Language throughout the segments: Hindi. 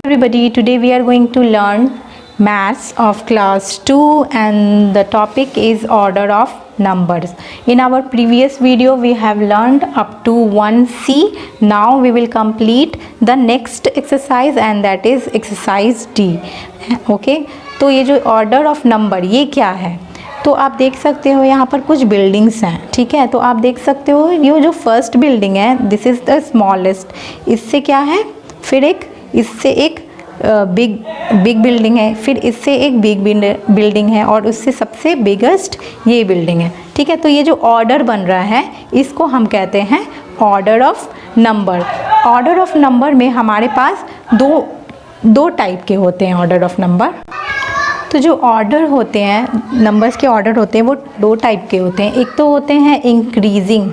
Everybody, today we are going to learn maths of class 2 and the topic is order of numbers. In our previous video we have learned up to 1C. Now we will complete the next exercise and that is exercise D. Okay, तो ये जो order of number ये क्या है, तो आप देख सकते हो यहाँ पर कुछ बिल्डिंग्स हैं, ठीक है। तो आप देख सकते हो ये जो फर्स्ट बिल्डिंग है दिस इज़ द स्मॉलेस्ट, इससे क्या है, फिर एक इससे एक बिग बिल्डिंग है, फिर इससे एक बिग बिल्डिंग है और उससे सबसे बिगेस्ट ये बिल्डिंग है, ठीक है। तो ये जो ऑर्डर बन रहा है इसको हम कहते हैं order of number. Order of number में हमारे पास दो टाइप के होते हैं ऑर्डर ऑफ नंबर। तो जो ऑर्डर होते हैं, नंबर्स के ऑर्डर होते हैं वो दो टाइप के होते हैं। एक तो होते हैं इंक्रीजिंग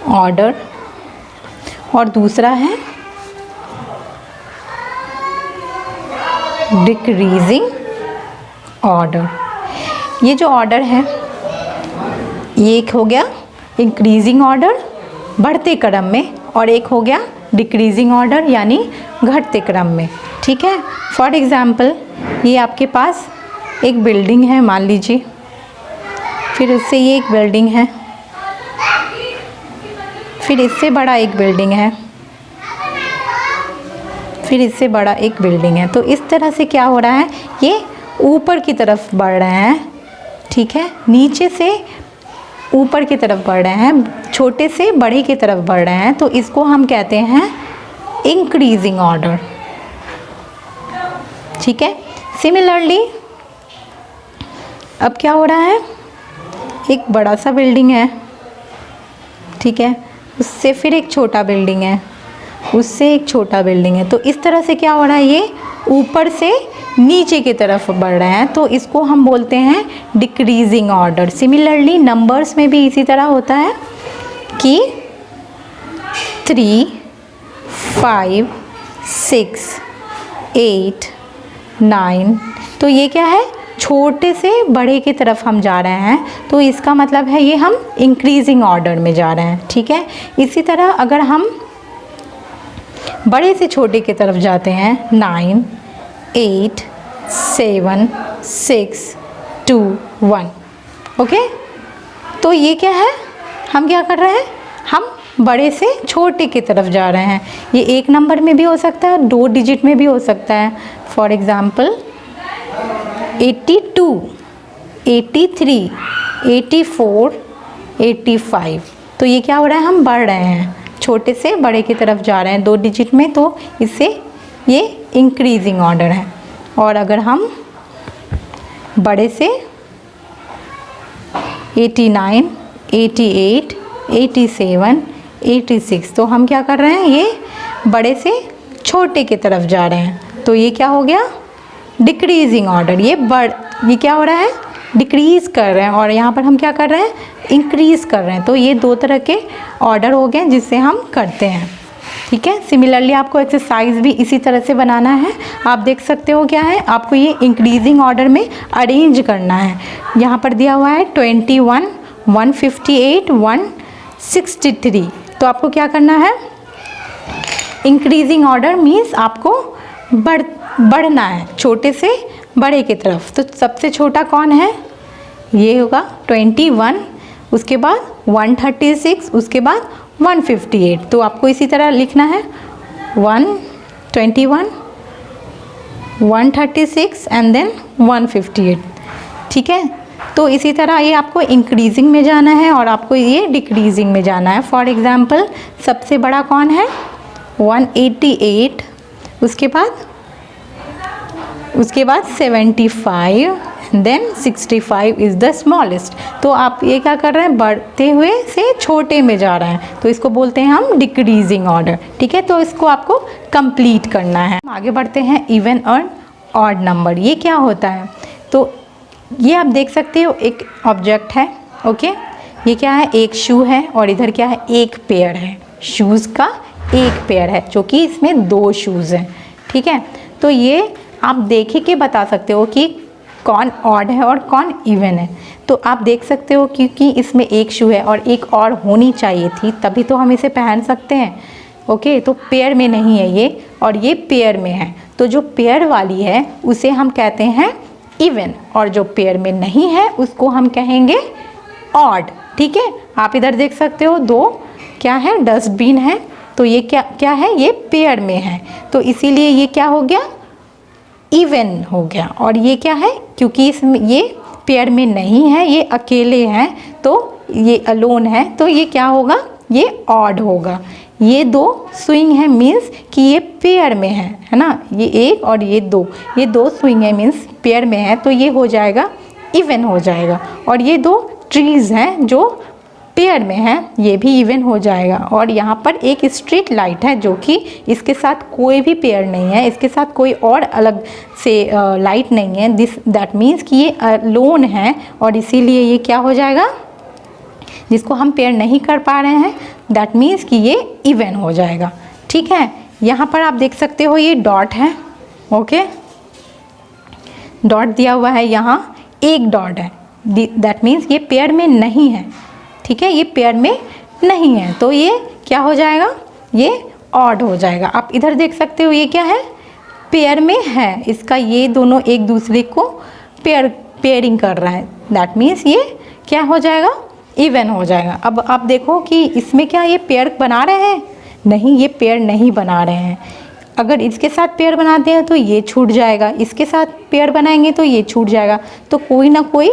ऑर्डर और दूसरा है डिक्रीजिंग ऑर्डर। ये जो ऑर्डर है ये एक हो गया इंक्रीजिंग ऑर्डर बढ़ते क्रम में और एक हो गया डिक्रीजिंग ऑर्डर यानी घटते क्रम में, ठीक है। फॉर एग्ज़ाम्पल ये आपके पास एक बिल्डिंग है मान लीजिए, फिर उससे ये एक बिल्डिंग है, फिर इससे बड़ा एक बिल्डिंग है, फिर इससे बड़ा एक बिल्डिंग है। तो इस तरह से क्या हो रहा है, ये ऊपर की तरफ बढ़ रहे हैं, ठीक है, नीचे से ऊपर की तरफ बढ़ रहे हैं, छोटे से बड़े की तरफ बढ़ रहे हैं। तो इसको हम कहते हैं इंक्रीजिंग ऑर्डर, ठीक है। सिमिलरली अब क्या हो रहा है, एक बड़ा सा बिल्डिंग है, ठीक है, उससे फिर एक छोटा बिल्डिंग है, उससे एक छोटा बिल्डिंग है। तो इस तरह से क्या हो रहा है, ये ऊपर से नीचे की तरफ बढ़ रहे हैं, तो इसको हम बोलते हैं डिक्रीजिंग ऑर्डर। सिमिलरली नंबर्स में भी इसी तरह होता है कि 3, 5, 6, 8, 9, तो ये क्या है, छोटे से बड़े की तरफ हम जा रहे हैं, तो इसका मतलब है ये हम इंक्रीजिंग ऑर्डर में जा रहे हैं, ठीक है। इसी तरह अगर हम बड़े से छोटे की तरफ जाते हैं 9, 8, 7, 6, 2, 1, ओके। तो ये क्या है, हम क्या कर रहे हैं, हम बड़े से छोटे की तरफ जा रहे हैं। ये एक नंबर में भी हो सकता है, 2 डिजिट में भी हो सकता है। फॉर एग्ज़ाम्पल 82, 83, 84, 85, तो ये क्या हो रहा है, हम बढ़ रहे हैं, छोटे से बड़े की तरफ जा रहे हैं 2 डिजिट में, तो इससे ये इंक्रीजिंग ऑर्डर है। और अगर हम बड़े से 89, 88, 87, 86, तो हम क्या कर रहे हैं, ये बड़े से छोटे की तरफ जा रहे हैं, तो ये क्या हो गया, डिक्रीजिंग ऑर्डर। ये क्या हो रहा है, डिक्रीज़ कर रहे हैं, और यहाँ पर हम क्या कर रहे हैं, इंक्रीज़ कर रहे हैं। तो ये दो तरह के ऑर्डर हो गए जिससे हम करते हैं, ठीक है। सिमिलरली आपको एक्सरसाइज भी इसी तरह से बनाना है। आप देख सकते हो क्या है, आपको ये इंक्रीजिंग ऑर्डर में अरेंज करना है। यहाँ पर दिया हुआ है 21, 158, 163, तो आपको क्या करना है, इंक्रीजिंग ऑर्डर मीन्स आपको बढ़ना है छोटे से बड़े की तरफ। तो सबसे छोटा कौन है, ये होगा 21, उसके बाद 136, उसके बाद 158। तो आपको इसी तरह लिखना है 121, 136 एंड देन 158, ठीक है। तो इसी तरह ये आपको इंक्रीजिंग में जाना है और आपको ये डिक्रीजिंग में जाना है। फॉर एग्ज़ाम्पल सबसे बड़ा कौन है, 188, उसके बाद 75, देन 65 इज़ द स्मॉलेस्ट। तो आप ये क्या कर रहे हैं, बढ़ते हुए से छोटे में जा रहे हैं, तो इसको बोलते हैं हम डिक्रीजिंग ऑर्डर, ठीक है। तो इसको आपको कंप्लीट करना है। आगे बढ़ते हैं इवन और ऑड नंबर। ये क्या होता है, तो ये आप देख सकते हो एक ऑब्जेक्ट है, ओके। ये क्या है, एक शू है और इधर क्या है, एक पेयर है, शूज़ का एक पेयर है, जो कि इसमें 2 शूज़ हैं, ठीक है। तो ये आप देख के बता सकते हो कि कौन ऑड है और कौन इवन है। तो आप देख सकते हो क्योंकि इसमें एक शू है और एक और होनी चाहिए थी तभी तो हम इसे पहन सकते हैं। ओके, तो पेयर में नहीं है ये और ये पेयर में है, तो जो पेयर वाली है उसे हम कहते हैं इवन और जो पेयर में नहीं है उसको हम कहेंगे ऑड। ठीक है, आप इधर देख सकते हो दो क्या है, डस्टबिन है, तो ये क्या क्या है, ये पेयर में है, तो इसीलिए ये क्या हो गया, इवन हो गया। और ये क्या है, क्योंकि इसमें ये पेयर में नहीं है, ये अकेले हैं, तो ये अलोन है, तो ये क्या होगा, ये ऑड होगा। ये दो स्विंग है मीन्स कि ये पेयर में है ना, ये एक और ये दो स्विंग है मीन्स पेयर में है, तो ये हो जाएगा इवन हो जाएगा। और ये दो ट्रीज़ हैं जो पेयर में है, ये भी इवन हो जाएगा। और यहाँ पर एक स्ट्रीट लाइट है जो कि इसके साथ कोई भी पेयर नहीं है, इसके साथ कोई और अलग से लाइट नहीं है, दैट मीन्स कि ये लोन है और इसीलिए ये क्या हो जाएगा, जिसको हम पेयर नहीं कर पा रहे हैं, दैट मीन्स कि ये इवन हो जाएगा। ठीक है, यहाँ पर आप देख सकते हो ये डॉट है। ओके, डॉट दिया हुआ है, यहाँ एक डॉट है, दैट मीन्स ये पेयर में नहीं है। ठीक है, ये पेयर में नहीं है, तो ये क्या हो जाएगा, ये ऑड हो जाएगा। आप इधर देख सकते हो ये क्या है, पेयर में है, इसका ये दोनों एक दूसरे को पेयरिंग कर रहा है, दैट मीन्स ये क्या हो जाएगा, इवन हो जाएगा। अब आप देखो कि इसमें क्या ये पेयर बना रहे हैं, नहीं, ये पेयर नहीं बना रहे हैं। अगर इसके साथ पेयर बनाते हैं तो ये छूट जाएगा, इसके साथ पेयर बनाएंगे तो ये छूट जाएगा, तो कोई ना कोई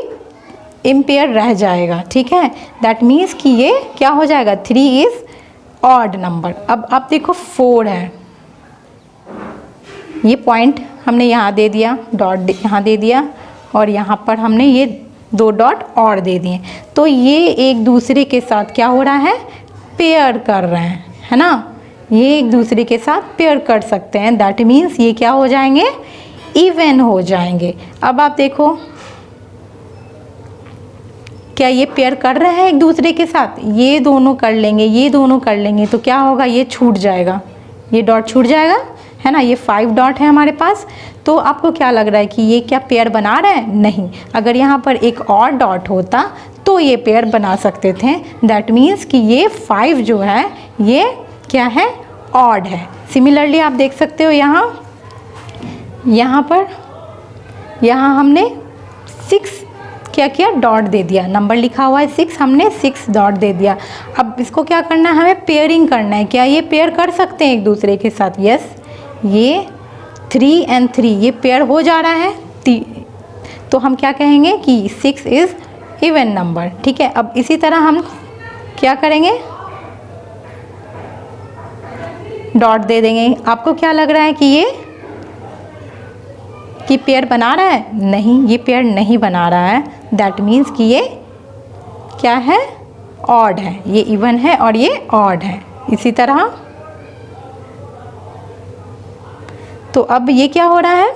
इम्पेयर रह जाएगा। ठीक है, दैट मीन्स कि ये क्या हो जाएगा, 3 इज़ ऑड नंबर। अब आप देखो 4 है, ये पॉइंट हमने यहाँ दे दिया, डॉट यहाँ दे दिया और यहाँ पर हमने ये 2 डॉट और दे दिए, तो ये एक दूसरे के साथ क्या हो रहा है, पेयर कर रहे हैं, है ना, ये एक दूसरे के साथ पेयर कर सकते हैं, दैट मीन्स ये क्या हो जाएंगे, इवन हो जाएंगे। अब आप देखो क्या ये पेयर कर रहे हैं एक दूसरे के साथ, ये दोनों कर लेंगे, ये दोनों कर लेंगे, तो क्या होगा, ये छूट जाएगा, ये डॉट छूट जाएगा, है ना, ये 5 डॉट है हमारे पास। तो आपको क्या लग रहा है कि ये क्या पेयर बना रहे हैं, नहीं, अगर यहाँ पर एक और डॉट होता तो ये पेयर बना सकते थे, दैट मीन्स कि ये 5 जो है ये क्या है, ऑड है। सिमिलरली आप देख सकते हो यहाँ पर यहाँ हमने 6 क्या किया, डॉट दे दिया, नंबर लिखा हुआ है 6, हमने 6 डॉट दे दिया। अब इसको क्या करना है, हमें पेयरिंग करना है, क्या ये पेयर कर सकते हैं एक दूसरे के साथ, यस, ये 3 and 3 ये पेयर हो जा रहा है, तो हम क्या कहेंगे कि 6 इज़ इवन नंबर। ठीक है, अब इसी तरह हम क्या करेंगे, डॉट दे देंगे। आपको क्या लग रहा है कि ये पेयर बना रहा है, नहीं, ये पेयर नहीं बना रहा है, दैट मीन्स कि ये क्या है, ऑड है, ये इवन है और ये ऑड है। इसी तरह तो अब ये क्या हो रहा है,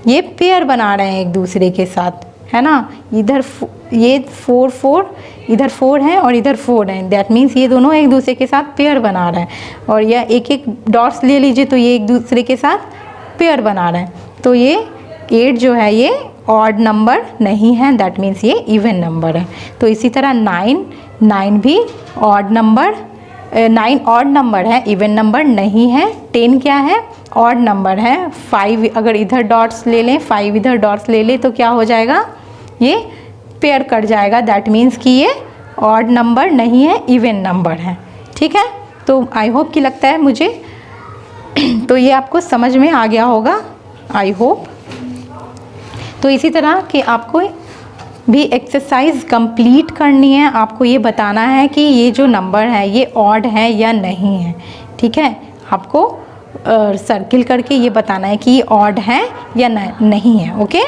ये पेयर बना रहे हैं एक दूसरे के साथ, है ना, इधर ये 4 इधर 4 है और इधर 4 है, दैट मीन्स ये दोनों एक दूसरे के साथ पेयर बना रहे हैं। और यह एक डॉट्स ले लीजिए तो ये एक दूसरे के साथ पेयर बना रहे हैं, तो ये 8 जो है ये ऑड नंबर नहीं है, दैट मीन्स ये इवन नंबर है। तो इसी तरह 9 भी ऑड नंबर, 9 ऑड नंबर है, इवन नंबर नहीं है। 10 क्या है, ऑड नंबर है। 5 अगर इधर डॉट्स ले लें, 5 इधर डॉट्स ले लें तो क्या हो जाएगा, ये पेयर कर जाएगा, दैट मीन्स कि ये ऑड नंबर नहीं है, इवन नंबर है। ठीक है, तो आई होप कि लगता है मुझे तो ये आपको समझ में आ गया होगा, आई होप। तो इसी तरह कि आपको भी एक्सरसाइज कंप्लीट करनी है, आपको ये बताना है कि ये जो नंबर है ये ऑड है या नहीं है। ठीक है, आपको सर्किल करके ये बताना है कि ये ऑड है या नहीं है। ओके,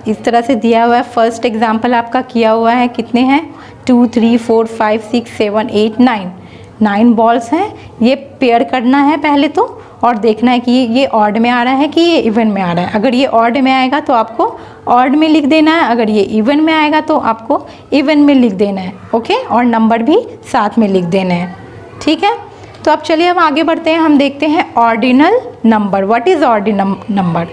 इस तरह से दिया हुआ है। फर्स्ट एग्जांपल आपका किया हुआ है, कितने हैं, 2 3 4 5 6 7 8 9 बॉल्स हैं। ये पेयर करना है पहले तो, और देखना है कि ये ऑड में आ रहा है कि ये इवन में आ रहा है। अगर ये ऑड में आएगा तो आपको ऑड में लिख देना है, अगर ये इवन में आएगा तो आपको इवन में लिख देना है। ओके, और नंबर भी साथ में लिख देना है। ठीक है, तो अब चलिए हम आगे बढ़ते हैं, हम देखते हैं ordinal number. What is ordinal number.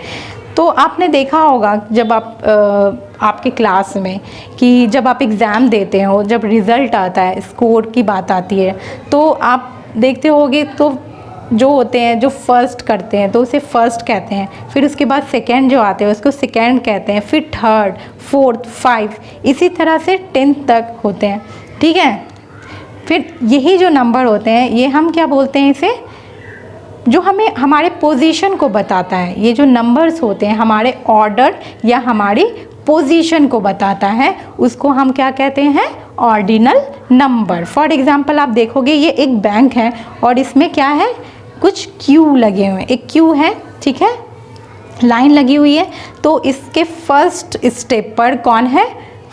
तो आपने देखा होगा जब आपके क्लास में कि जब आप एग्ज़ाम देते हो, जब रिज़ल्ट आता है, स्कोर की बात आती है, तो आप देखते होगे तो जो होते हैं जो फर्स्ट करते हैं तो उसे फर्स्ट कहते हैं, फिर उसके बाद सेकंड जो आते हैं उसको सेकंड कहते हैं, फिर थर्ड, फोर्थ, 5, इसी तरह से 10 तक होते हैं, ठीक है। फिर यही जो नंबर होते हैं ये हम क्या बोलते हैं, इसे जो हमें हमारे पोजीशन को बताता है। ये जो नंबर्स होते हैं हमारे ऑर्डर या हमारी पोजीशन को बताता है, उसको हम क्या कहते हैं, ऑर्डिनल नंबर। फॉर एग्जांपल आप देखोगे ये एक बैंक है और इसमें क्या है, कुछ क्यू लगे हुए हैं, एक क्यू है, ठीक है, लाइन लगी हुई है। तो इसके फर्स्ट स्टेप पर कौन है,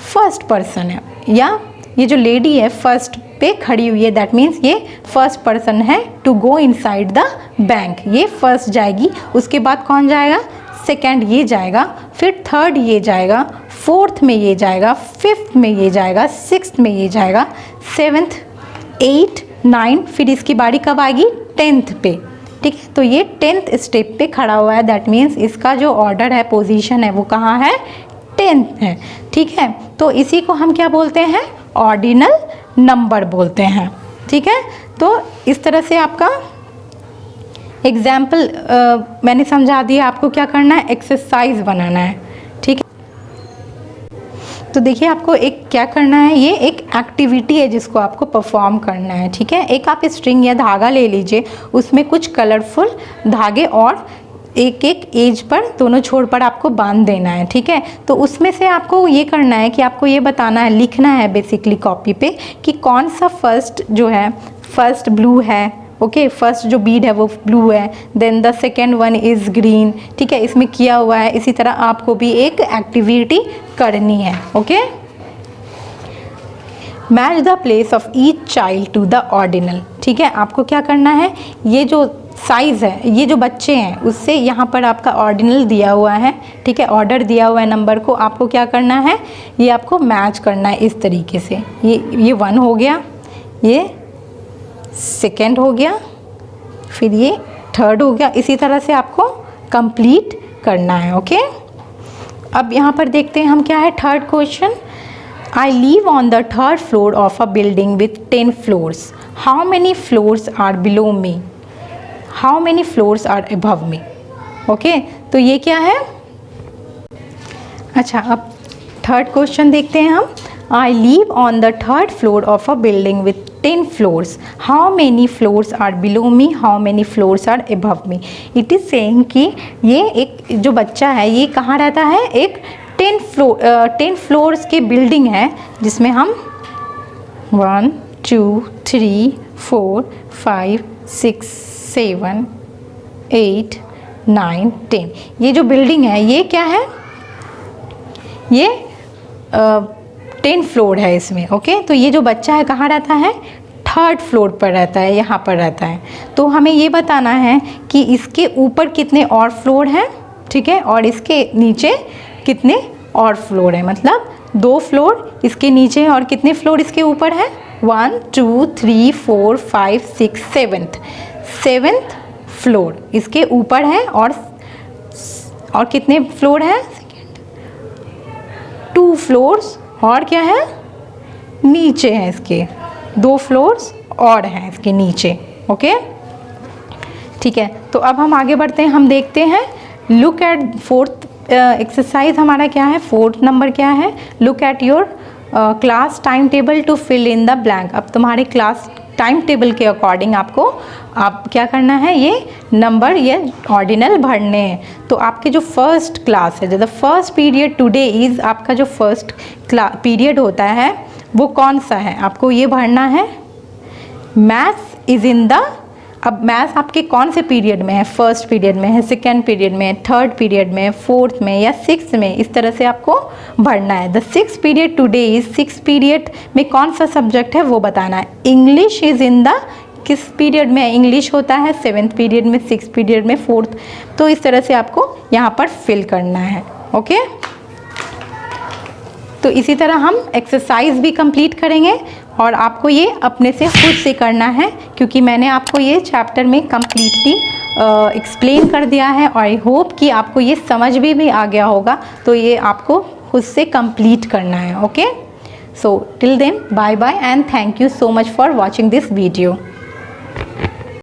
फर्स्ट पर्सन है, या ये जो लेडी है फर्स्ट पे खड़ी हुई है, दैट मीन्स ये फर्स्ट पर्सन है to go inside the bank. ये फर्स्ट जाएगी, उसके बाद कौन जाएगा, सेकंड ये जाएगा, फिर थर्ड ये जाएगा, फोर्थ में ये जाएगा, फिफ्थ में ये जाएगा, सिक्स्थ में ये जाएगा, सेवन्थ, 8, 9, फिर इसकी बारी कब आएगी, 10th पे, ठीक है। तो ये 10th स्टेप पे खड़ा हुआ है, दैट मीन्स इसका जो ऑर्डर है, पोजीशन है, वो कहाँ है, 10th है, ठीक है। तो इसी को हम क्या बोलते हैं, ऑर्डिनल नंबर बोलते हैं, ठीक है। तो इस तरह से आपका एग्जाम्पल मैंने समझा दिया, आपको क्या करना है, एक्सरसाइज बनाना है, ठीक है। तो देखिए आपको एक क्या करना है, ये एक एक्टिविटी है जिसको आपको परफॉर्म करना है, ठीक है। एक आप स्ट्रिंग या धागा ले लीजिए, उसमें कुछ कलरफुल धागे और एक एक एज पर, दोनों छोर पर आपको बांध देना है, ठीक है। तो उसमें से आपको ये करना है कि आपको ये बताना है, लिखना है बेसिकली कॉपी पे कि कौन सा फर्स्ट जो है, फर्स्ट ब्लू है, ओके, फर्स्ट जो बीड है वो ब्लू है, then the second one is green, ठीक है, इसमें किया हुआ है। इसी तरह आपको भी एक एक्टिविटी करनी है, okay. Match the place of each child to the ordinal, ठीक है। आपको क्या करना है, ये जो साइज़ है, ये जो बच्चे हैं उससे यहाँ पर आपका ऑर्डिनल दिया हुआ है, ठीक है, ऑर्डर दिया हुआ है नंबर को, आपको क्या करना है, ये आपको मैच करना है इस तरीके से। ये 1 हो गया, ये सेकेंड हो गया, फिर ये थर्ड हो गया, इसी तरह से आपको कंप्लीट करना है, ओके। अब यहाँ पर देखते हैं हम क्या है, third question, I live on the third floor of a building with 10 floors, how many floors are below me, how many floors are above me, okay. तो ये क्या है, अच्छा अब थर्ड क्वेश्चन देखते हैं हम, I live on the third floor of a building with 10 floors, how many floors are below me, how many floors are above me. It is saying कि ये एक जो बच्चा है ये कहाँ रहता है, एक 10 फ्लोर्स की बिल्डिंग है जिसमें हम 1, 2, 3, 4, 5, 6, 7, 8, 9, 10, ये जो बिल्डिंग है ये क्या है, ये 10 फ्लोर है इसमें, ओके। तो ये जो बच्चा है कहाँ रहता है, थर्ड फ्लोर पर रहता है, यहाँ पर रहता है। तो हमें ये बताना है कि इसके ऊपर कितने और फ्लोर हैं, ठीक है, और इसके नीचे कितने और फ्लोर हैं, मतलब 2 फ्लोर इसके नीचे और कितने फ्लोर इसके ऊपर है, 1, 2, 3, 4, 5, 6, 7th फ्लोर इसके ऊपर है, और कितने फ्लोर है, 2 फ्लोर्स और क्या है, नीचे हैं इसके 2 फ्लोर्स और हैं इसके नीचे, ओके, ठीक है। तो अब हम आगे बढ़ते हैं, हम देखते हैं, लुक एट फोर्थ एक्सरसाइज हमारा क्या है, 4th नंबर क्या है, look at your class time table to fill in the blank. अब तुम्हारे क्लास टाइम टेबल के अकॉर्डिंग आप क्या करना है, ये नंबर ये ऑर्डिनल भरने हैं। तो आपके जो फर्स्ट क्लास है, जो the first period today is, आपका जो फर्स्ट पीरियड होता है वो कौन सा है, आपको ये भरना है, मैथ्स इज़ इन द। अब मैथ्स आपके कौन से पीरियड में है, फर्स्ट पीरियड में है, सेकेंड पीरियड में है, थर्ड पीरियड में है, फोर्थ में या 6th में, इस तरह से आपको भरना है। The 6th period today is, 6th period में कौन सा सब्जेक्ट है वो बताना है। इंग्लिश इज़ इन द, किस पीरियड में इंग्लिश होता है, 7th पीरियड में, 6th पीरियड में, 4th। तो इस तरह से आपको यहाँ पर फिल करना है, ओके। तो इसी तरह हम एक्सरसाइज भी कंप्लीट करेंगे और आपको ये अपने से खुद से करना है, क्योंकि मैंने आपको ये चैप्टर में कम्प्लीटली एक्सप्लेन कर दिया है और आई होप कि आपको ये समझ भी आ गया होगा। तो ये आपको खुद से कंप्लीट करना है। Okay, so till then, bye bye and thank you so much for watching this video.